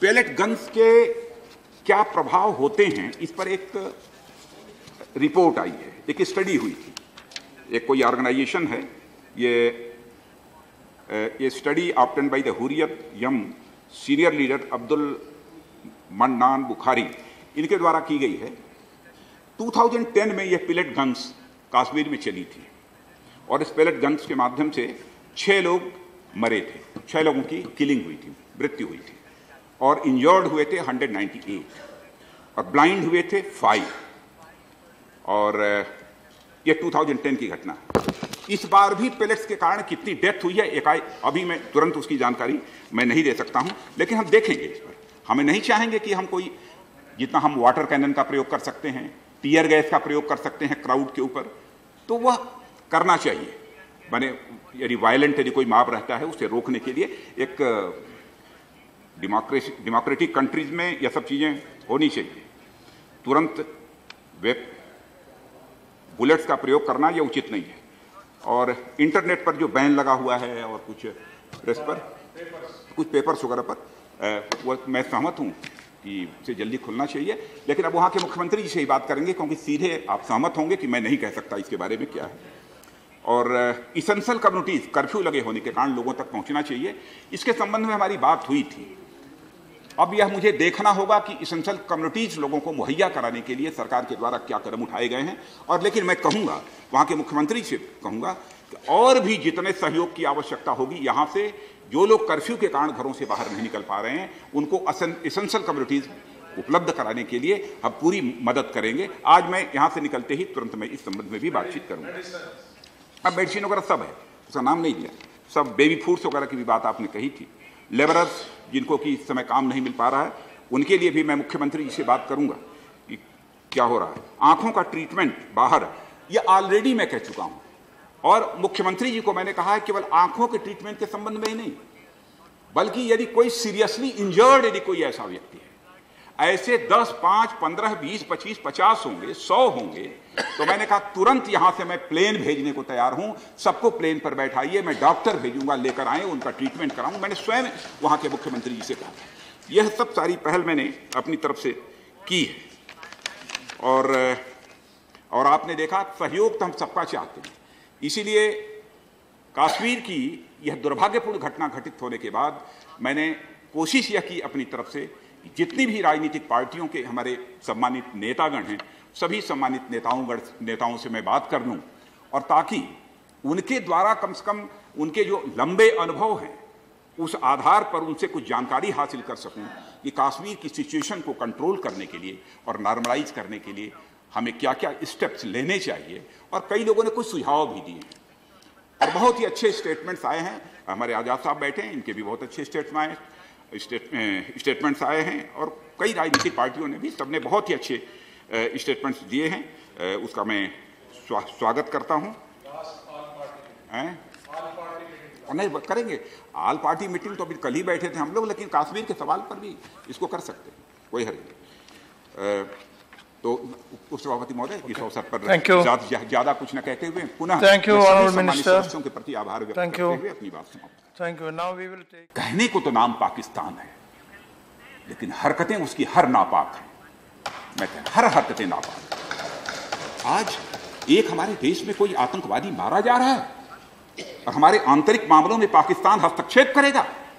Pellet guns के क्या प्रभाव होते हैं, इस पर एक रिपोर्ट आई है, एक स्टडी हुई थी। एक कोई ऑर्गेनाइजेशन है, ये study obtained by the Hurriyat यम सीनियर लीडर अब्दुल मन्नान बुखारी, इनके द्वारा की गई है। 2010 में यह पेलेट गन्स कश्मीर में चली थी और इस पेलेट गन्स के माध्यम से 6 लोग मरे थे, 6 लोगों की किलिंग हुई थी, मृत्यु हुई थी, और इंजर्ड हुए थे 198 और ब्लाइंड हुए थे 5। और यह 2010 की घटना है। इस बार भी पेलेट्स के कारण कितनी डेथ हुई है अभी मैं तुरंत उसकी जानकारी मैं नहीं दे सकता हूं, लेकिन हम देखेंगे इस पर। हमें नहीं चाहेंगे कि हम कोई, जितना हम वाटर कैनन का प्रयोग कर सकते हैं, टीयर गैस का प्रयोग कर सकते हैं क्राउड के ऊपर, तो वह करना चाहिए। माने यदि वायलेंट यदि कोई मॉब रहता है उसे रोकने के लिए एक डेमोक्रेटिक कंट्रीज में यह सब चीजें होनी चाहिए। तुरंत बुलेट्स का प्रयोग करना यह उचित नहीं है। और इंटरनेट पर जो बैन लगा हुआ है और कुछ प्रेस पर, कुछ पेपर्स वगैरह पर, वो मैं सहमत हूं कि उसे जल्दी खुलना चाहिए, लेकिन अब वहां के मुख्यमंत्री जी से ही बात करेंगे, क्योंकि सीधे आप सहमत होंगे कि मैं नहीं कह सकता इसके बारे में क्या है। और इसेंशियल कम्युनिटीज, कर्फ्यू लगे होने के कारण लोगों तक पहुंचना चाहिए, इसके संबंध में हमारी बात हुई थी। अब यह मुझे देखना होगा कि इसेंशियल कम्युनिटीज लोगों को मुहैया कराने के लिए सरकार के द्वारा क्या कदम उठाए गए हैं। और लेकिन मैं कहूंगा, वहां के मुख्यमंत्री से कहूंगा कि और भी जितने सहयोग की आवश्यकता होगी, यहां से जो लोग कर्फ्यू के कारण घरों से बाहर नहीं निकल पा रहे हैं, उनको इसेंशियल कम्युनिटीज उपलब्ध कराने के लिए हम पूरी मदद करेंगे। आज मैं यहां से निकलते ही तुरंत मैं इस संबंध में भी बातचीत करूंगा। अब मेडिसिन वगैरह सब है, उसका नाम नहीं लिया, सब बेबी फूड्स वगैरह की भी बात आपने कही थी। लेबरर्स जिनको कि इस समय काम नहीं मिल पा रहा है, उनके लिए भी मैं मुख्यमंत्री जी से बात करूंगा कि क्या हो रहा है। आंखों का ट्रीटमेंट बाहर, ये ऑलरेडी मैं कह चुका हूं, और मुख्यमंत्री जी को मैंने कहा है केवल आंखों के ट्रीटमेंट के संबंध में ही नहीं, बल्कि यदि कोई सीरियसली इंजर्ड यदि कोई ऐसा व्यक्ति है, ऐसे 10, 5, 15, 20, 25, 50 होंगे, 100 होंगे, तो मैंने कहा तुरंत यहां से मैं प्लेन भेजने को तैयार हूं, सबको प्लेन पर बैठाइए, मैं डॉक्टर भेजूंगा, लेकर आए, उनका ट्रीटमेंट कराऊं। मैंने स्वयं वहां के मुख्यमंत्री जी से कहा। यह सब सारी पहल मैंने अपनी तरफ से की है। और आपने देखा, सहयोग तो हम सबका चाहते हैं। इसीलिए कश्मीर की यह दुर्भाग्यपूर्ण घटना घटित होने के बाद मैंने कोशिश यह की अपनी तरफ से, जितनी भी राजनीतिक पार्टियों के हमारे सम्मानित नेतागण हैं, सभी सम्मानित नेताओं से मैं बात कर लूं, और ताकि उनके द्वारा कम से कम उनके जो लंबे अनुभव हैं उस आधार पर उनसे कुछ जानकारी हासिल कर सकूं कि कश्मीर की सिचुएशन को कंट्रोल करने के लिए और नॉर्मलाइज करने के लिए हमें क्या क्या स्टेप्स लेने चाहिए। और कई लोगों ने कुछ सुझाव भी दिए हैं और बहुत ही अच्छे स्टेटमेंट्स आए हैं। हमारे आजाद साहब बैठे हैं, इनके भी बहुत अच्छे स्टेटमेंट्स आए हैं, और कई राजनीतिक पार्टियों ने भी, सबने बहुत ही अच्छे स्टेटमेंट्स दिए हैं। उसका मैं स्वागत करता हूं। नहीं करेंगे, ऑल पार्टी मीटिंग तो अभी कल ही बैठे थे हम लोग, लेकिन कश्मीर के सवाल पर भी इसको कर सकते हैं, कोई हर्ज नहीं। तो उपसभापति महोदय, इस अवसर पर ज्यादा कुछ न कहते हुए पुनः सदस्यों के प्रति आभार व्यक्त करते हुए अपनी बात समाप्त। कहने को तो नाम पाकिस्तान है, लेकिन हरकतें उसकी हर नापाक हैं। मैं कहता हर हरकतें नापाक हैं। आज एक हमारे देश में कोई आतंकवादी मारा जा रहा है और हमारे आंतरिक मामलों में पाकिस्तान हस्तक्षेप करेगा।